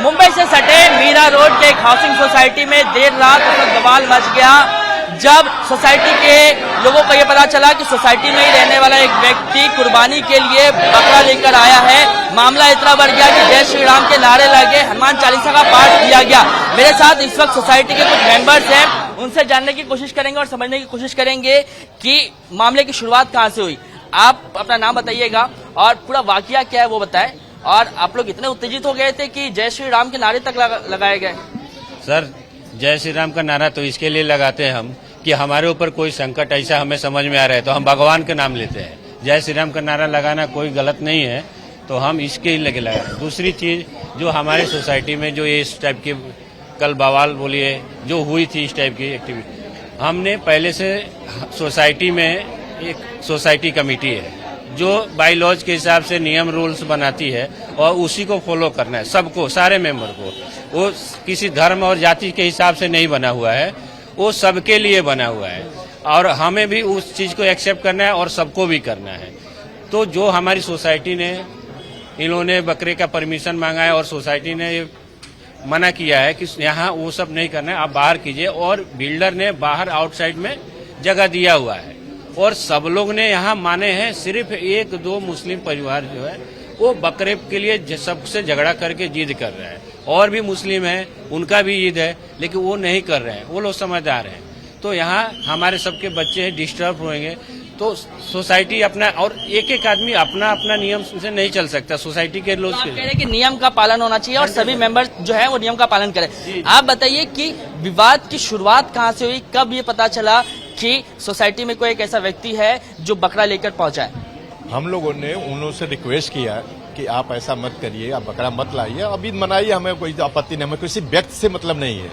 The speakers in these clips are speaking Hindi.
मुंबई से सटे मीरा रोड के एक हाउसिंग सोसाइटी में देर रात बवाल मच गया जब सोसाइटी के लोगों को यह पता चला कि सोसाइटी में ही रहने वाला एक व्यक्ति कुर्बानी के लिए बकरा लेकर आया है। मामला इतना बढ़ गया कि जय श्री राम के नारे लगे, हनुमान चालीसा का पाठ किया गया। मेरे साथ इस वक्त सोसाइटी के कुछ मेंबर्स हैं, उनसे जानने की कोशिश करेंगे और समझने की कोशिश करेंगे कि मामले की शुरुआत कहाँ से हुई। आप अपना नाम बताइएगा और पूरा वाकया क्या है वो बताएं। और आप लोग इतने उत्तेजित हो गए थे कि जय श्री राम के नारे तक लगाए गए। सर, जय श्री राम का नारा तो इसके लिए लगाते हैं हम कि हमारे ऊपर कोई संकट ऐसा हमें समझ में आ रहा है तो हम भगवान के नाम लेते हैं। जय श्री राम का नारा लगाना कोई गलत नहीं है, तो हम इसके ही लगे लगा। दूसरी चीज, जो हमारे सोसाइटी में जो इस टाइप की कल बवाल बोलिए जो हुई थी, इस टाइप की एक्टिविटी, हमने पहले से सोसाइटी में एक सोसाइटी कमेटी है जो बाई लॉज के हिसाब से नियम रूल्स बनाती है और उसी को फॉलो करना है सबको, सारे मेंबर को। वो किसी धर्म और जाति के हिसाब से नहीं बना हुआ है, वो सबके लिए बना हुआ है और हमें भी उस चीज को एक्सेप्ट करना है और सबको भी करना है। तो जो हमारी सोसाइटी ने, इन्होंने बकरे का परमिशन मांगा है और सोसाइटी ने मना किया है कि यहाँ वो सब नहीं करना है, आप बाहर कीजिए। और बिल्डर ने बाहर आउटसाइड में जगह दिया हुआ है और सब लोग ने यहाँ माने हैं। सिर्फ एक दो मुस्लिम परिवार जो है वो बकरे के लिए सबसे झगड़ा करके जिद कर रहा है। और भी मुस्लिम है, उनका भी ईद है, लेकिन वो नहीं कर रहे हैं, वो लोग समझदार हैं। तो यहाँ हमारे सबके बच्चे डिस्टर्ब होंगे। तो सोसाइटी अपना, और एक एक आदमी अपना अपना नियम से नहीं चल सकता। सोसाइटी के लोग कह रहे हैं कि नियम का पालन होना चाहिए और सभी मेंबर जो है वो नियम का पालन करें। आप बताइए कि विवाद की शुरुआत कहाँ से हुई, कब ये पता चला कि सोसाइटी में कोई एक ऐसा व्यक्ति है जो बकरा लेकर पहुंचा है? हम लोगों ने उन लोगों से रिक्वेस्ट किया कि आप ऐसा मत करिए, आप बकरा मत लाइए, अभी मनाइए, हमें कोई आपत्ति नहीं, हमें किसी व्यक्ति से मतलब नहीं है।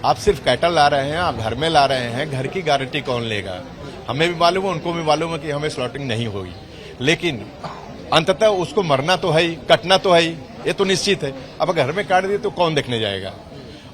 आप सिर्फ कैटल ला रहे हैं, आप घर में ला रहे हैं, घर की गारंटी कौन लेगा? हमें भी मालूम है, उनको भी मालूम है कि हमें स्लॉटिंग नहीं होगी, लेकिन अंततः उसको मरना तो है ही, कटना तो है ही, ये तो निश्चित है। अब घर में काट दिए तो कौन देखने जाएगा?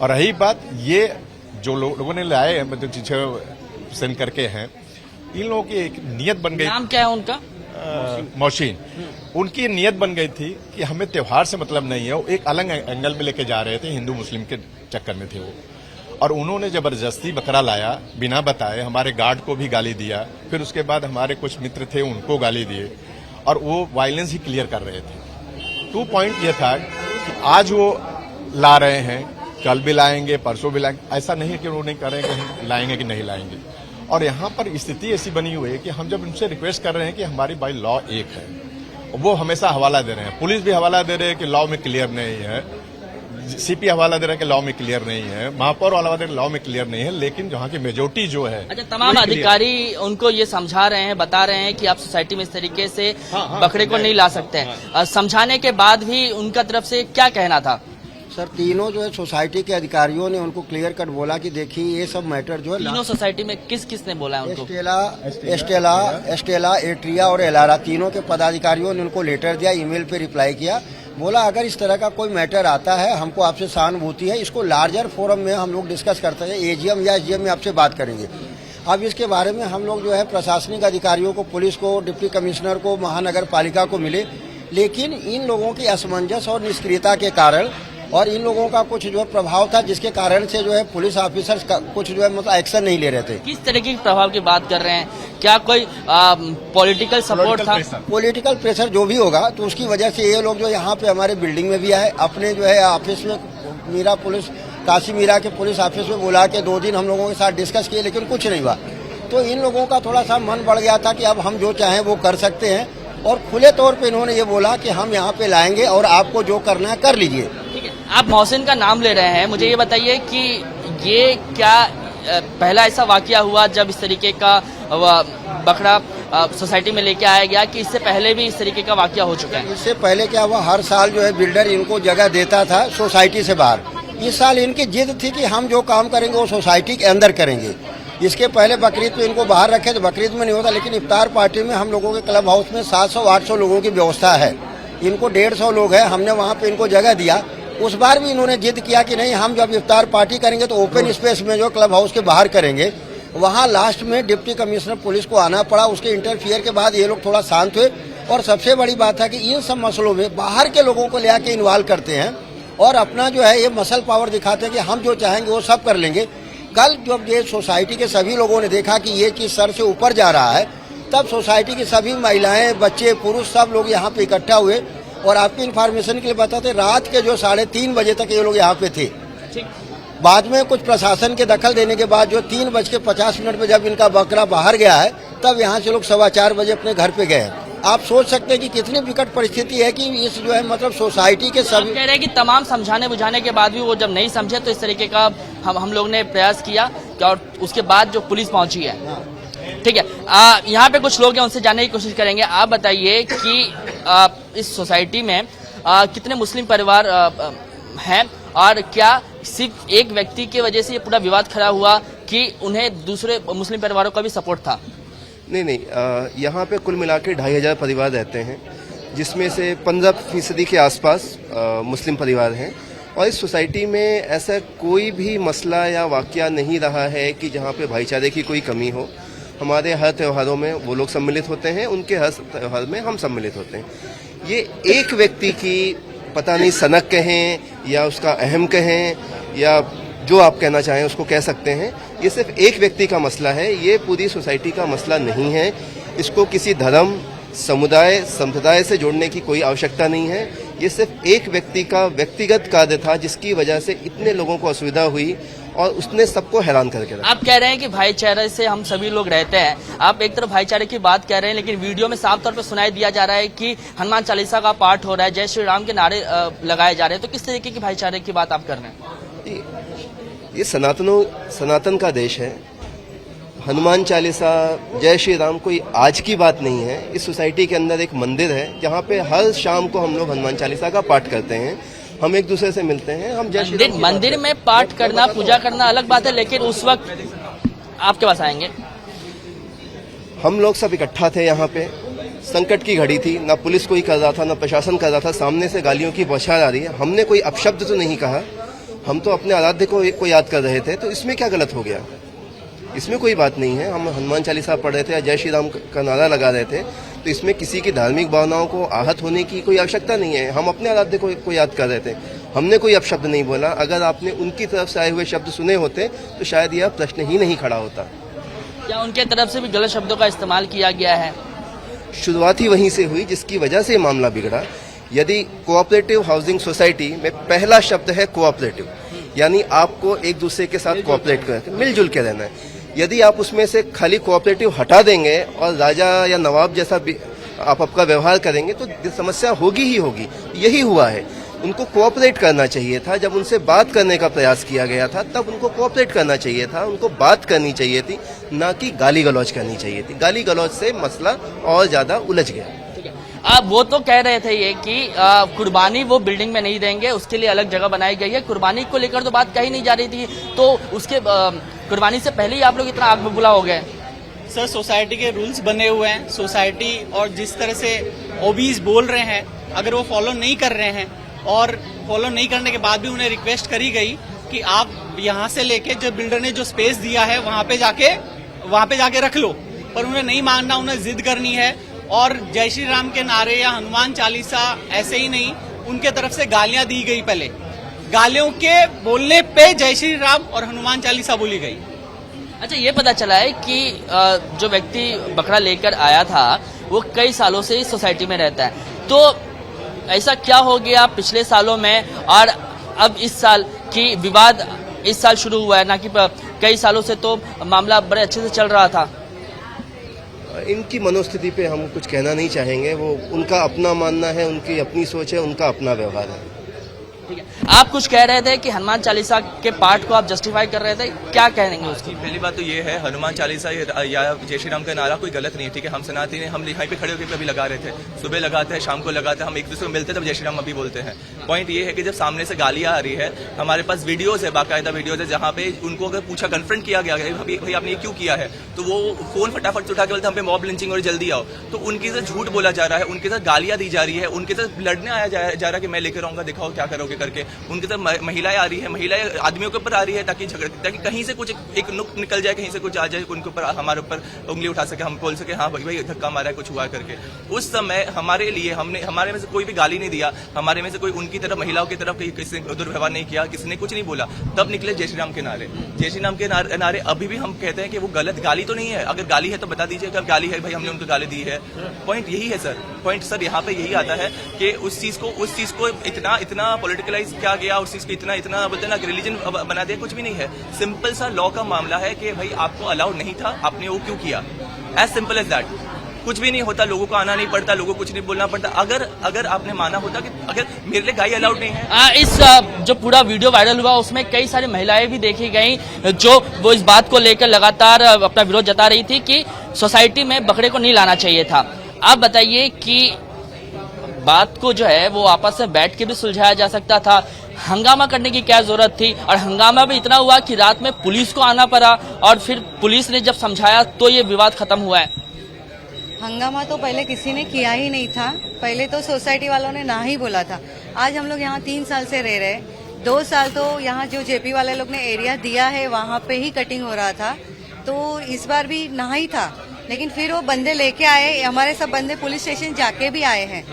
और रही बात, ये जो लोगों ने लाए हैं, मतलब चीजें सेंड करके हैं, इन लोगों की एक नियत बन गई। नाम क्या है उनका? मौशीन। उनकी नियत बन गई थी कि हमें त्योहार से मतलब नहीं है। वो एक अलग एंगल में लेके जा रहे थे, हिंदू मुस्लिम के चक्कर में थे वो, और उन्होंने जबरदस्ती बकरा लाया बिना बताए। हमारे गार्ड को भी गाली दिया, फिर उसके बाद हमारे कुछ मित्र थे उनको गाली दिए, और वो वायलेंस ही क्लियर कर रहे थे। 2 पॉइंट ये था कि आज वो ला रहे हैं, कल भी लाएंगे, परसों भी लाएंगे। ऐसा नहीं है कि वो नहीं कर रहे हैं कि हम लाएंगे कि नहीं लाएंगे। और यहाँ पर स्थिति ऐसी बनी हुई है कि हम जब उनसे रिक्वेस्ट कर रहे हैं कि हमारी बाई लॉ एक है, वो हमेशा हवाला दे रहे हैं। पुलिस भी हवाला दे रहे हैं कि लॉ में क्लियर नहीं है, सीपी हवाला दे रहा है कि लॉ में क्लियर नहीं है, महापौर हवाला दे रहे लॉ में क्लियर नहीं है, लेकिन जहाँ की मेजोरिटी जो है। अच्छा, तमाम अधिकारी उनको ये समझा रहे हैं, बता रहे हैं कि आप सोसाइटी में इस तरीके से बकरे को नहीं ला सकते हैं। समझाने के बाद भी उनका तरफ से क्या कहना था? सर, तीनों जो है सोसाइटी के अधिकारियों ने उनको क्लियर कट बोला कि देखिए ये सब मैटर जो है, तीनों सोसाइटी में किस किस ने बोला है उनको? एस्टेला, एट्रिया और एलारा, तीनों के पदाधिकारियों ने उनको लेटर दिया, ईमेल पे रिप्लाई किया। बोला अगर इस तरह का कोई मैटर आता है, हमको आपसे सहानुभूति है, इसको लार्जर फोरम में हम लोग डिस्कस करते हैं, एजीएम या एसडीएम में आपसे बात करेंगे। अब इसके बारे में हम लोग जो है प्रशासनिक अधिकारियों को, पुलिस को, डिप्टी कमिश्नर को, महानगर पालिका को मिले, लेकिन इन लोगों की असमंजस और निष्क्रियता के कारण और इन लोगों का कुछ जो है प्रभाव था, जिसके कारण से जो है पुलिस ऑफिसर्स का कुछ जो है मतलब एक्शन नहीं ले रहे थे। किस तरीके के प्रभाव की बात कर रहे हैं? क्या कोई पॉलिटिकल सपोर्ट था? पॉलिटिकल प्रेशर जो भी होगा, तो उसकी वजह से ये लोग जो यहाँ पे हमारे बिल्डिंग में भी आए, अपने जो है ऑफिस में मीरा पुलिस, काशी मीरा के पुलिस ऑफिस में बुला के 2 दिन हम लोगों के साथ डिस्कस किए, लेकिन कुछ नहीं हुआ। तो इन लोगों का थोड़ा सा मन बढ़ गया था कि अब हम जो चाहें वो कर सकते हैं, और खुले तौर पे इन्होंने ये बोला कि हम यहाँ पे लाएंगे और आपको जो करना है कर लीजिए। ठीक है, आप मोहसिन का नाम ले रहे हैं, मुझे ये बताइए कि ये क्या पहला ऐसा वाकया हुआ जब इस तरीके का बकरा सोसाइटी में लेके आया गया, कि इससे पहले भी इस तरीके का वाकया हो चुका है? इससे पहले क्या हुआ, हर साल जो है बिल्डर इनको जगह देता था सोसाइटी से बाहर। इस साल इनकी जिद थी कि हम जो काम करेंगे वो सोसाइटी के अंदर करेंगे। इसके पहले बकरीद में इनको बाहर रखे तो बकरीद में नहीं होता, लेकिन इफ्तार पार्टी में हम लोगों के क्लब हाउस में 700-800 लोगों की व्यवस्था है, इनको 150 लोग हैं, हमने वहाँ पे इनको जगह दिया। उस बार भी इन्होंने जिद किया कि नहीं, हम जब इफ्तार पार्टी करेंगे तो ओपन स्पेस में जो क्लब हाउस के बाहर करेंगे। वहाँ लास्ट में डिप्टी कमिश्नर पुलिस को आना पड़ा, उसके इंटरफियर के बाद ये लोग थोड़ा शांत हुए। और सबसे बड़ी बात है कि इन सब मसलों में बाहर के लोगों को ले आके इन्वॉल्व करते हैं और अपना जो है ये मसल पावर दिखाते हैं कि हम जो चाहेंगे वो सब कर लेंगे। कल जब ये सोसाइटी के सभी लोगों ने देखा कि ये चीज सर से ऊपर जा रहा है, तब सोसाइटी की सभी महिलाएं, बच्चे, पुरुष सब लोग यहाँ पे इकट्ठा हुए। और आपकी इन्फॉर्मेशन के लिए बताते, रात के जो 3:30 बजे तक ये लोग यहाँ पे थे। बाद में कुछ प्रशासन के दखल देने के बाद जो 3:50 पे जब इनका बकरा बाहर गया है, तब यहाँ से लोग 4:15 बजे अपने घर पे गए। आप सोच सकते हैं कि कितनी विकट परिस्थिति है कि इस जो है मतलब सोसाइटी के सभी कह रहे हैं कि तमाम समझाने बुझाने के बाद भी वो जब नहीं समझे तो इस तरीके का हम लोग ने प्रयास किया और उसके बाद जो पुलिस पहुंची है। ठीक है, यहाँ पे कुछ लोग हैं, उनसे जानने की कोशिश करेंगे। आप बताइए कि इस सोसाइटी में कितने मुस्लिम परिवार हैं और क्या सिर्फ एक व्यक्ति की वजह से ये पूरा विवाद खड़ा हुआ कि उन्हें दूसरे मुस्लिम परिवारों का भी सपोर्ट था? नहीं, यहाँ पे कुल मिला के 2500 परिवार रहते हैं, जिसमें से 15% के आसपास मुस्लिम परिवार हैं। और इस सोसाइटी में ऐसा कोई भी मसला या वाकया नहीं रहा है कि जहाँ पे भाईचारे की कोई कमी हो। हमारे हर त्योहारों में वो लोग सम्मिलित होते हैं, उनके हर त्योहार में हम सम्मिलित होते हैं। ये एक व्यक्ति की पता नहीं सनक कहें या उसका अहम कहें या जो आप कहना चाहें उसको कह सकते हैं, ये सिर्फ एक व्यक्ति का मसला है, ये पूरी सोसाइटी का मसला नहीं है। इसको किसी धर्म, समुदाय, संप्रदाय से जोड़ने की कोई आवश्यकता नहीं है। ये सिर्फ एक व्यक्ति का व्यक्तिगत कार्य था जिसकी वजह से इतने लोगों को असुविधा हुई और उसने सबको हैरान करके रखा। आप कह रहे हैं कि भाईचारे से हम सभी लोग रहते हैं, आप एक तरफ भाईचारे की बात कह रहे हैं, लेकिन वीडियो में साफ तौर पर सुनाई दिया जा रहा है कि हनुमान चालीसा का पाठ हो रहा है, जय श्री राम के नारे लगाए जा रहे हैं। तो किस तरीके की भाईचारे की बात आप कर रहे हैं? ये सनातन का देश है। हनुमान चालीसा, जय श्री राम कोई आज की बात नहीं है। इस सोसाइटी के अंदर एक मंदिर है जहाँ पे हर शाम को हम लोग हनुमान चालीसा का पाठ करते हैं। हम एक दूसरे से मिलते हैं, हम जय श्री राम मंदिर में पाठ करना, पूजा करना अलग बात है, लेकिन उस वक्त आपके पास आएंगे, हम लोग सब इकट्ठा थे यहाँ पे। संकट की घड़ी थी, ना पुलिस कोई कर रहा था, ना प्रशासन कर रहा था। सामने से गालियों की बौछार आ रही है। हमने कोई अपशब्द तो नहीं कहा, हम तो अपने आराध्य को याद कर रहे थे। तो इसमें क्या गलत हो गया? इसमें कोई बात नहीं है। हम हनुमान चालीसा पढ़ रहे थे या जय श्री राम का नारा लगा रहे थे, तो इसमें किसी की धार्मिक भावनाओं को आहत होने की कोई आवश्यकता नहीं है। हम अपने आराध्य को याद कर रहे थे, हमने कोई अपशब्द नहीं बोला। अगर आपने उनकी तरफ से आए हुए शब्द सुने होते तो शायद यह प्रश्न ही नहीं खड़ा होता। क्या उनके तरफ से भी गलत शब्दों का इस्तेमाल किया गया है? शुरुआत ही वहीं से हुई जिसकी वजह से मामला बिगड़ा। यदि कोऑपरेटिव हाउसिंग सोसाइटी में पहला शब्द है कोऑपरेटिव, यानी आपको एक दूसरे के साथ कोऑपरेट कर मिलजुल के रहना है। यदि आप उसमें से खाली कोऑपरेटिव हटा देंगे और राजा या नवाब जैसा आप आपका व्यवहार करेंगे तो समस्या होगी ही होगी। यही हुआ है। उनको कोऑपरेट करना चाहिए था। जब उनसे बात करने का प्रयास किया गया था तब उनको कोऑपरेट करना चाहिए था, उनको बात करनी चाहिए थी, ना कि गाली गलौज करनी चाहिए थी। गाली गलौज से मसला और ज्यादा उलझ गया। आप वो तो कह रहे थे ये कि कुर्बानी वो बिल्डिंग में नहीं देंगे, उसके लिए अलग जगह बनाई गई है। कुर्बानी को लेकर तो बात कही नहीं जा रही थी, तो उसके कुर्बानी से पहले ही आप लोग इतना आग बबूला हो गए? सर, सोसाइटी के रूल्स बने हुए हैं। सोसाइटी और जिस तरह से ओबीज बोल रहे हैं, अगर वो फॉलो नहीं कर रहे हैं और फॉलो नहीं करने के बाद भी उन्हें रिक्वेस्ट करी गई कि आप यहाँ से लेके जो बिल्डर ने जो स्पेस दिया है वहाँ पे जाके रख लो, पर उन्हें नहीं मानना, उन्हें जिद करनी है। और जय श्री राम के नारे या हनुमान चालीसा ऐसे ही नहीं, उनके तरफ से गालियां दी गई। पहले गालियों के बोलने पे जय श्री राम और हनुमान चालीसा बोली गई। अच्छा, ये पता चला है कि जो व्यक्ति बकरा लेकर आया था वो कई सालों से इस सोसाइटी में रहता है। तो ऐसा क्या हो गया पिछले सालों में और अब इस साल की विवाद इस साल शुरू हुआ है, ना कि कई सालों से तो मामला बड़े अच्छे से चल रहा था? इनकी मनोस्थिति पे हम कुछ कहना नहीं चाहेंगे। वो उनका अपना मानना है, उनकी अपनी सोच है, उनका अपना व्यवहार है। ठीक है, आप कुछ कह रहे थे कि हनुमान चालीसा के पाठ को आप जस्टिफाई कर रहे थे, क्या कहेंगे उसकी? पहली बात तो ये है, हनुमान चालीसा या जय श्री राम का नारा कोई गलत नहीं है। ठीक है, हम सनातनी हैं, हम यहाँ पे खड़े होकर कभी लगा रहे थे, सुबह लगाते हैं, शाम को लगाते हैं, हम एक दूसरे को मिलते हैं तब जय श्री राम अभी बोलते हैं। पॉइंट ये है कि जब सामने से गालियां आ रही है, हमारे पास वीडियोज है, बाकायदा वीडियोज है, जहाँ पे उनको अगर पूछा, कन्फ्रंट किया गया भाई आपने ये क्यों किया है, तो वो फोन फटाफट उठा के बोलते हम पे मॉब लिंचिंग और जल्दी आओ। तो उनके साथ झूठ बोला जा रहा है, उनके साथ गालियां दी जा रही है, उनके साथ लड़ने आया जा रहा है कि मैं लेकर आऊंगा, दिखाओ क्या करोगे करके। उनके साथ महिलाएं आ रही है, महिलाएं आदमियों के ऊपर आ रही है ताकि कहीं से कुछ एक नुक निकल जाए, कहीं से कुछ आ जाए, उनके ऊपर हमारे ऊपर उंगली उठा सके, हम बोल सके हाँ भाई धक्का मारा है, कुछ हुआ करके। उस समय हमारे लिए हमारे में से कोई भी गाली नहीं दिया, हमारे में से कोई उनकी की तरफ, महिलाओं की तरफ किसी ने दुर्व्यवहार नहीं किया, किसी ने कुछ नहीं बोला। तब निकले जय श्री राम के नारे। जय श्री राम के नारे अभी भी हम कहते हैं कि वो गलत, गाली तो नहीं है। अगर गाली है तो बता दीजिए कब गाली है, भाई हमने उनको गाली दी है। पॉइंट यही है सर, पॉइंट सर यहाँ पे यही आता है कि उस चीज को इतना पॉलिटिकलाइज किया गया, उस चीज को इतना बोलते ना रिलीजन बना दिया। कुछ भी नहीं है, सिंपल सा लॉ का मामला है कि भाई आपको अलाउड नहीं था, आपने वो क्यों किया, एज सिंपल एज दैट। कुछ भी नहीं होता, लोगों को आना नहीं पड़ता, लोगों को कुछ नहीं बोलना पड़ता। अगर आपने माना होता कि अगर मेरे लिए गाय अलाउड नहीं है। इस जो पूरा वीडियो वायरल हुआ उसमें कई सारी महिलाएं भी देखी गई जो वो इस बात को लेकर लगातार अपना विरोध जता रही थी कि सोसाइटी में बकरे को नहीं लाना चाहिए था। आप बताइए कि बात को जो है वो आपस में बैठ के भी सुलझाया जा सकता था, हंगामा करने की क्या जरूरत थी? और हंगामा भी इतना हुआ कि रात में पुलिस को आना पड़ा और फिर पुलिस ने जब समझाया तो ये विवाद खत्म हुआ है। हंगामा तो पहले किसी ने किया ही नहीं था, पहले तो सोसाइटी वालों ने ना ही बोला था। आज हम लोग यहाँ 3 साल से रह रहे, 2 साल तो यहाँ जो जेपी वाले लोग ने एरिया दिया है वहाँ पे ही कटिंग हो रहा था, तो इस बार भी ना ही था। लेकिन फिर वो बंदे लेके आए, हमारे सब बंदे पुलिस स्टेशन जाके भी आए हैं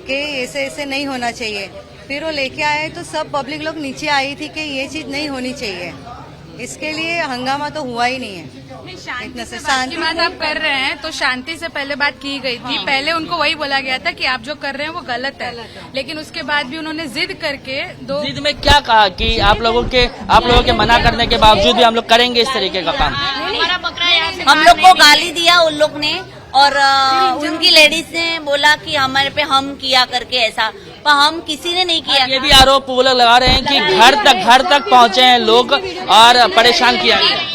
कि ऐसे नहीं होना चाहिए। फिर वो लेके आए तो सब पब्लिक लोग नीचे आई थी कि ये चीज नहीं होनी चाहिए, इसके लिए हंगामा तो हुआ ही नहीं है। शांति से बात आप कर रहे हैं तो शांति से पहले बात की गई थी। पहले उनको वही बोला गया था कि आप जो कर रहे हैं वो गलत है, लेकिन उसके बाद भी उन्होंने जिद करके जिद में क्या कहा कि आप लोगों के मना करने के बावजूद भी हम लोग करेंगे इस तरीके का काम। हम लोग को गाली दिया उन लोग ने और उनकी लेडीज ने बोला कि हमारे पे हम किया करके ऐसा, पर हम किसी ने नहीं किया। ये भी आरोप वो लोग लगा रहे हैं कि घर तक पहुंचे हैं लोग और परेशान किया गया।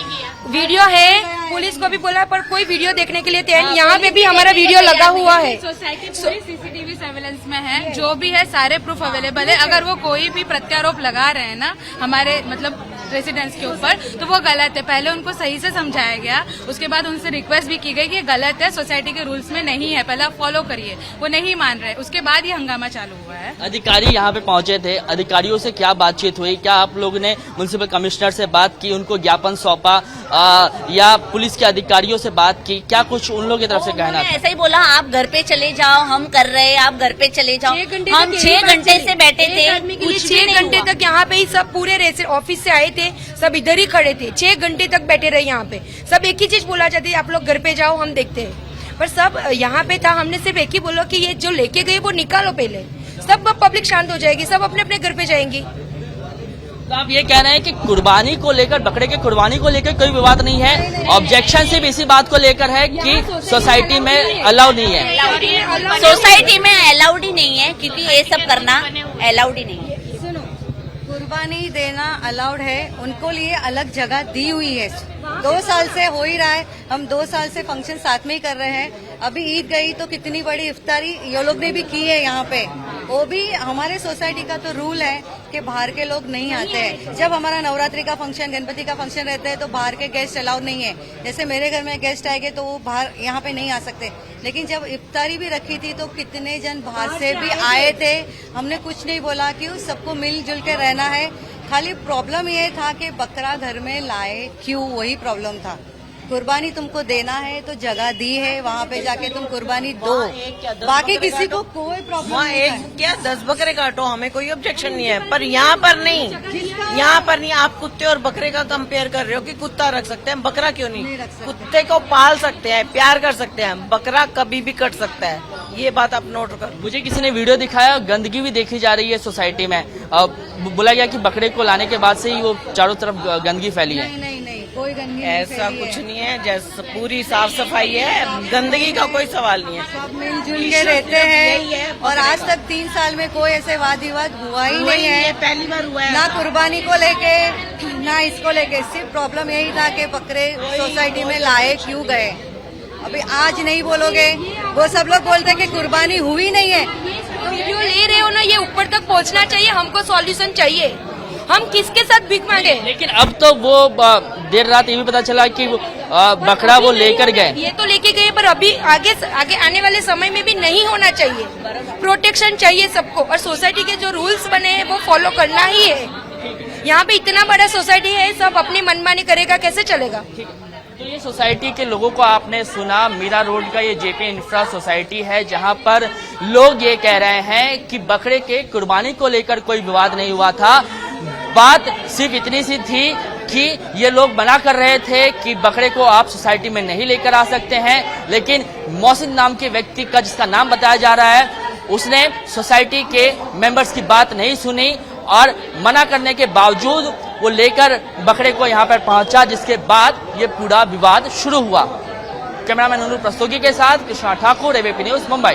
वीडियो है, पुलिस को भी बोला पर कोई वीडियो देखने के लिए तैयार नहीं। यहाँ पे भी हमारा वीडियो लगा हुआ है। सोसाइटी पूरी सीसीटीवी सर्वेलेंस में है, जो भी है सारे प्रूफ अवेलेबल है। अगर वो कोई भी प्रत्यारोप लगा रहे हैं ना हमारे मतलब रेसिडेंट्स के ऊपर तो वो गलत है। पहले उनको सही से समझाया गया, उसके बाद उनसे रिक्वेस्ट भी की गई कि गलत है, सोसाइटी के रूल्स में नहीं है, पहले आप फॉलो करिए। वो नहीं मान रहे, उसके बाद ये हंगामा चालू हुआ है। अधिकारी यहाँ पे पहुंचे थे, अधिकारियों से क्या बातचीत हुई? क्या आप लोगों ने म्युनिसिपल कमिश्नर से बात की, उनको ज्ञापन सौंपा या पुलिस के अधिकारियों से बात की? क्या कुछ उन लोगों की तरफ से कहना? ऐसा ही बोला, आप घर पे चले जाओ, हम कर रहे हैं, आप घर पे चले जाओ। हम 6 घंटे से बैठे थे, 6 घंटे तक यहाँ पे ही सब पूरे ऑफिस से आए थे, सब इधर ही खड़े थे, 6 घंटे तक बैठे रहे यहाँ पे। सब एक ही चीज बोला चाहते थे, आप लोग घर पे जाओ, हम देखते हैं। पर सब यहाँ पे था, हमने सिर्फ एक ही बोला कि ये जो लेके गए वो निकालो पहले, सब पब्लिक शांत हो जाएगी, सब अपने अपने घर पे जाएंगी। तो आप ये कह रहे हैं कि कुर्बानी को लेकर, बकरे के कुर्बानी को लेकर कोई विवाद नहीं है, ऑब्जेक्शन सिर्फ इसी बात को लेकर है कि सोसाइटी में अलाउ नहीं है। सोसाइटी में अलाउड ही नहीं है, क्योंकि ये सब करना अलाउड ही नहीं है। कुर्बानी देना अलाउड है, उनको लिए अलग जगह दी हुई है। 2 साल से हो ही रहा है, हम 2 साल से फंक्शन साथ में ही कर रहे हैं। अभी ईद गई तो कितनी बड़ी इफ्तारी ये लोग ने भी की है यहाँ पे। वो भी हमारे सोसाइटी का तो रूल है कि बाहर के लोग नहीं आते हैं। जब हमारा नवरात्रि का फंक्शन, गणपति का फंक्शन रहता है तो बाहर के गेस्ट अलाउड नहीं है। जैसे मेरे घर में गेस्ट आएंगे तो वो बाहर यहाँ पे नहीं आ सकते। लेकिन जब इफ्तारी भी रखी थी तो कितने जन बाहर से भी आए थे, हमने कुछ नहीं बोला, क्यों सबको मिलजुल के रहना है। खाली प्रॉब्लम ये था कि बकरा घर में लाए क्यों, वही प्रॉब्लम था। कुर्बानी तुमको देना है तो जगह दी है, वहाँ पे जाके तुम कुर्बानी दो, बाकी किसी को कोई प्रॉब्लम नहीं है। क्या 10 बकरे काटो, हमें कोई ऑब्जेक्शन नहीं है, पर यहाँ पर नहीं, यहाँ पर नहीं। आप कुत्ते और बकरे का कंपेयर कर रहे हो कि कुत्ता रख सकते हैं, बकरा क्यों नहीं? कुत्ते को पाल सकते हैं, प्यार कर सकते हैं, बकरा कभी भी कट सकता है। ये बात आप नोट कर। मुझे किसी ने वीडियो दिखाया, गंदगी भी देखी जा रही है सोसाइटी में। बोला गया कि बकरे को लाने के बाद से ही वो चारों तरफ गंदगी फैली है। नहीं, कोई गंदगी ऐसा कुछ नहीं है, जैसे पूरी साफ सफाई है, गंदगी का कोई सवाल नहीं है। सब मिलजुल के रहते हैं और आज तक 3 साल में कोई ऐसे वाद विवाद हुआ ही नहीं है। पहली बार हुआ है, ना कुर्बानी को लेके ना इसको लेके। सिर्फ प्रॉब्लम यही था कि बकरे सोसाइटी में लाए क्यों गए। अभी आज नहीं बोलोगे, वो सब लोग बोलते हैं कि कुर्बानी हुई नहीं है। तो वीडियो ले रहे हो ना, ये ऊपर तक पहुंचना चाहिए, हमको सॉल्यूशन चाहिए। हम किसके साथ भीख मांगे? लेकिन अब तो वो देर रात ये भी पता चला कि बकरा वो लेकर गए। ये तो लेके गए, पर अभी आगे आने वाले समय में भी नहीं होना चाहिए। प्रोटेक्शन चाहिए सबको, और सोसाइटी के जो रूल्स बने हैं वो फॉलो करना ही है। यहाँ पे इतना बड़ा सोसाइटी है, सब अपनी मनमानी करेगा, कैसे चलेगा? तो ये सोसाइटी के लोगों को आपने सुना। मीरा रोड का ये जेपी इंफ्रा सोसाइटी है, जहां पर लोग ये कह रहे हैं कि बकरे के कुर्बानी को लेकर कोई विवाद नहीं हुआ था। बात सिर्फ इतनी सी थी कि ये लोग मना कर रहे थे कि बकरे को आप सोसाइटी में नहीं लेकर आ सकते हैं, लेकिन मोहसिन नाम के व्यक्ति का, जिसका नाम बताया जा रहा है, उसने सोसाइटी के मेंबर्स की बात नहीं सुनी और मना करने के बावजूद वो लेकर बकरे को यहाँ पर पहुंचा, जिसके बाद ये पूरा विवाद शुरू हुआ। कैमरामैन अनुरूप प्रस्तोगी के साथ कृष्णा ठाकुर, एबीपी न्यूज, मुंबई।